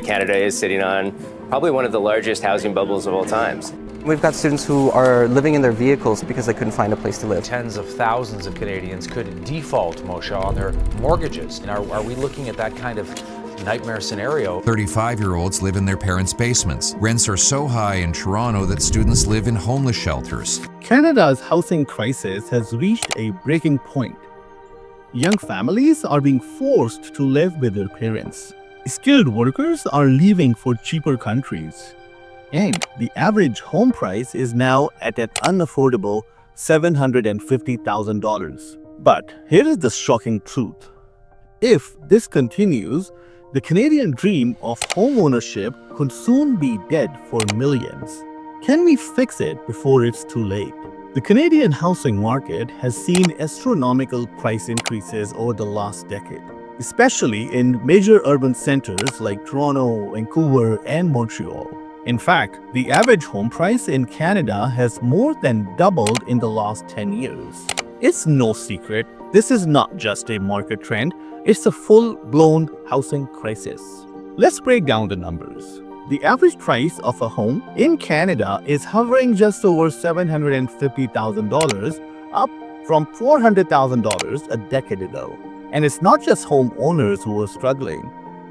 Canada is sitting on probably one of the largest housing bubbles of all times. We've got students who are living in their vehicles because they couldn't find a place to live. Tens of thousands of Canadians could default, Moshe, on their mortgages. And are we looking at that kind of nightmare scenario? 35-year-olds live in their parents' basements. Rents are so high in Toronto that students live in homeless shelters. Canada's housing crisis has reached a breaking point. Young families are being forced to live with their parents. Skilled workers are leaving for cheaper countries. And the average home price is now at an unaffordable $750,000. But here is the shocking truth. If this continues, the Canadian dream of home ownership could soon be dead for millions. Can we fix it before it's too late? The Canadian housing market has seen astronomical price increases over the last decade, especially in major urban centers like Toronto, Vancouver, and Montreal. In fact, the average home price in Canada has more than doubled in the last 10 years. It's no secret, this is not just a market trend, it's a full-blown housing crisis. Let's break down the numbers. The average price of a home in Canada is hovering just over $750,000, up from $400,000 a decade ago. And it's not just homeowners who are struggling.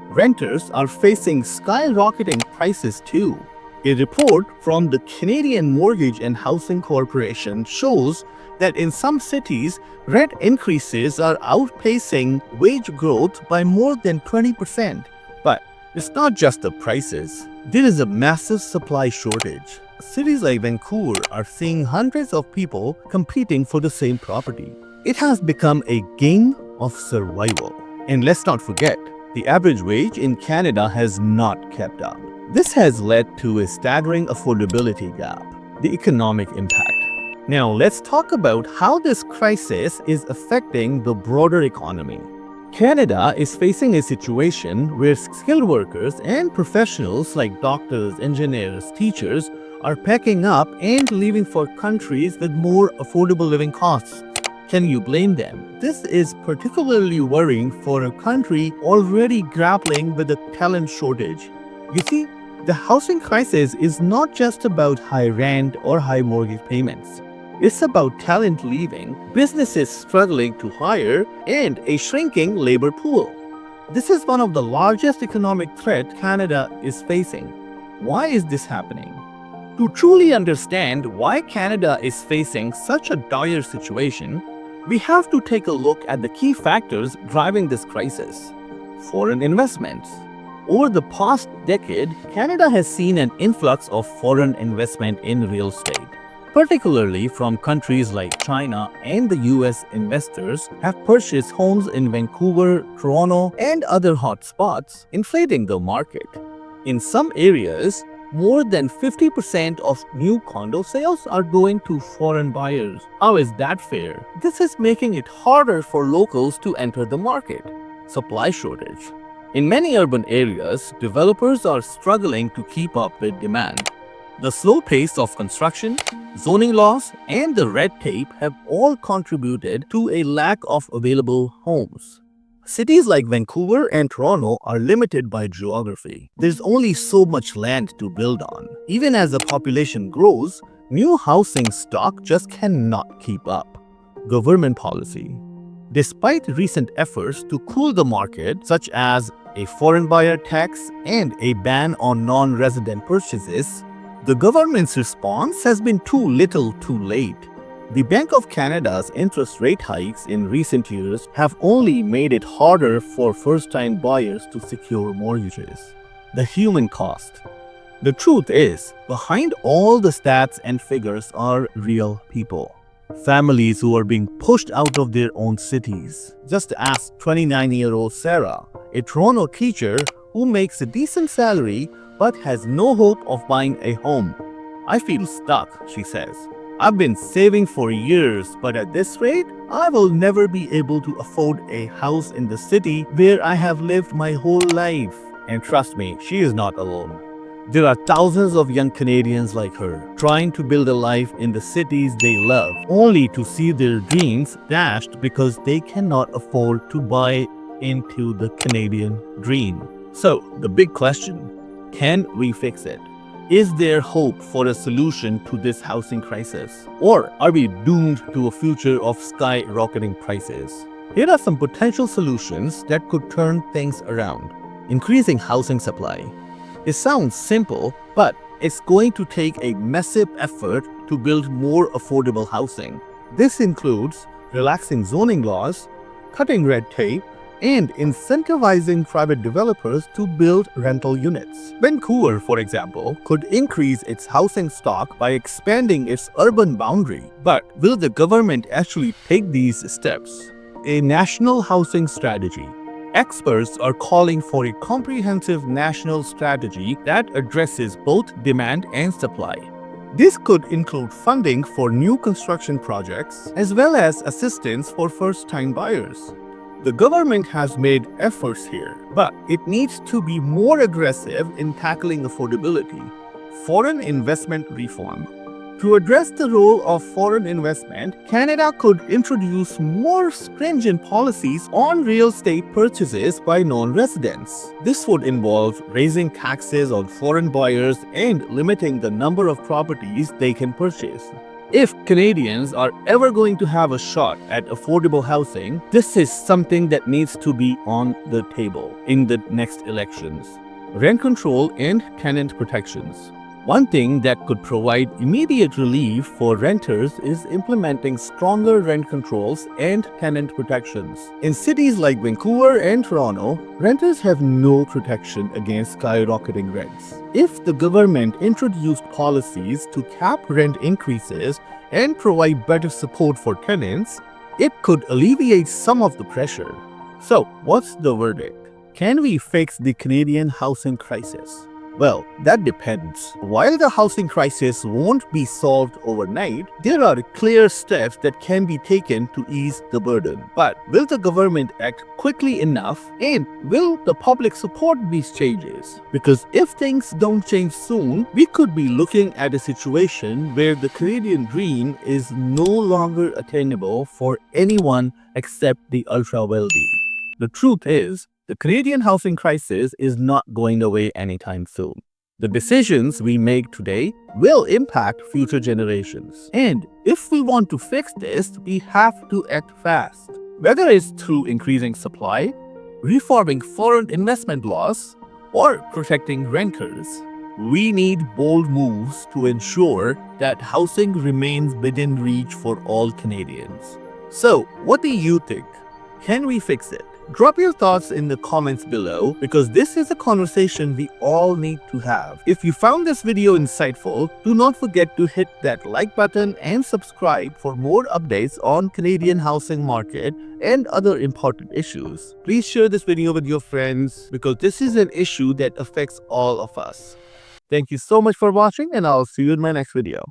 Renters are facing skyrocketing prices too. A report from the Canadian Mortgage and Housing Corporation shows that in some cities, rent increases are outpacing wage growth by more than 20%. But it's not just the prices. There is a massive supply shortage. Cities like Vancouver are seeing hundreds of people competing for the same property. It has become a game of survival. And let's not forget, the average wage in Canada has not kept up. This has led to a staggering affordability gap, the economic impact. Now let's talk about how this crisis is affecting the broader economy. Canada is facing a situation where skilled workers and professionals like doctors, engineers, teachers are packing up and leaving for countries with more affordable living costs. Can you blame them? This is particularly worrying for a country already grappling with a talent shortage. You see, the housing crisis is not just about high rent or high mortgage payments. It's about talent leaving, businesses struggling to hire, and a shrinking labor pool. This is one of the largest economic threats Canada is facing. Why is this happening? To truly understand why Canada is facing such a dire situation, we have to take a look at the key factors driving this crisis. Foreign investments. Over the past decade, Canada has seen an influx of foreign investment in real estate. Particularly from countries like China and the US, investors have purchased homes in Vancouver, Toronto, and other hotspots, inflating the market. In some areas, more than 50% of new condo sales are going to foreign buyers. How is that fair? This is making it harder for locals to enter the market. Supply shortage. In many urban areas, developers are struggling to keep up with demand. The slow pace of construction, zoning laws, and the red tape have all contributed to a lack of available homes. Cities like Vancouver and Toronto are limited by geography. There's only so much land to build on. Even as the population grows, new housing stock just cannot keep up. Government policy. Despite recent efforts to cool the market, such as a foreign buyer tax and a ban on non-resident purchases, the government's response has been too little too late. The Bank of Canada's interest rate hikes in recent years have only made it harder for first-time buyers to secure mortgages. The human cost. The truth is, behind all the stats and figures are real people. Families who are being pushed out of their own cities. Just ask 29-year-old Sarah, a Toronto teacher who makes a decent salary but has no hope of buying a home. I feel stuck, she says. I've been saving for years, but at this rate, I will never be able to afford a house in the city where I have lived my whole life. And trust me, she is not alone. There are thousands of young Canadians like her, trying to build a life in the cities they love, only to see their dreams dashed because they cannot afford to buy into the Canadian dream. So, the big question, can we fix it? Is there hope for a solution to this housing crisis? Or are we doomed to a future of skyrocketing prices? Here are some potential solutions that could turn things around. Increasing housing supply. It sounds simple, but it's going to take a massive effort to build more affordable housing. This includes relaxing zoning laws, cutting red tape, and incentivizing private developers to build rental units. Vancouver, for example, could increase its housing stock by expanding its urban boundary. But will the government actually take these steps? A national housing strategy. Experts are calling for a comprehensive national strategy that addresses both demand and supply. This could include funding for new construction projects as well as assistance for first-time buyers. The government has made efforts here, but it needs to be more aggressive in tackling affordability. Foreign investment reform. To address the role of foreign investment, Canada could introduce more stringent policies on real estate purchases by non-residents. This would involve raising taxes on foreign buyers and limiting the number of properties they can purchase. If Canadians are ever going to have a shot at affordable housing, this is something that needs to be on the table in the next elections. Rent control and tenant protections. One thing that could provide immediate relief for renters is implementing stronger rent controls and tenant protections. In cities like Vancouver and Toronto, renters have no protection against skyrocketing rents. If the government introduced policies to cap rent increases and provide better support for tenants, it could alleviate some of the pressure. So, what's the verdict? Can we fix the Canadian housing crisis? Well, that depends. While the housing crisis won't be solved overnight, there are clear steps that can be taken to ease the burden. But will the government act quickly enough, and will the public support these changes? Because if things don't change soon, we could be looking at a situation where the Canadian dream is no longer attainable for anyone except the ultra-wealthy. The truth is, the Canadian housing crisis is not going away anytime soon. The decisions we make today will impact future generations. And if we want to fix this, we have to act fast. Whether it's through increasing supply, reforming foreign investment laws, or protecting renters, we need bold moves to ensure that housing remains within reach for all Canadians. So, what do you think? Can we fix it? Drop your thoughts in the comments below because this is a conversation we all need to have. If you found this video insightful, do not forget to hit that like button and subscribe for more updates on Canadian housing market and other important issues. Please share this video with your friends because this is an issue that affects all of us. Thank you so much for watching, and I'll see you in my next video.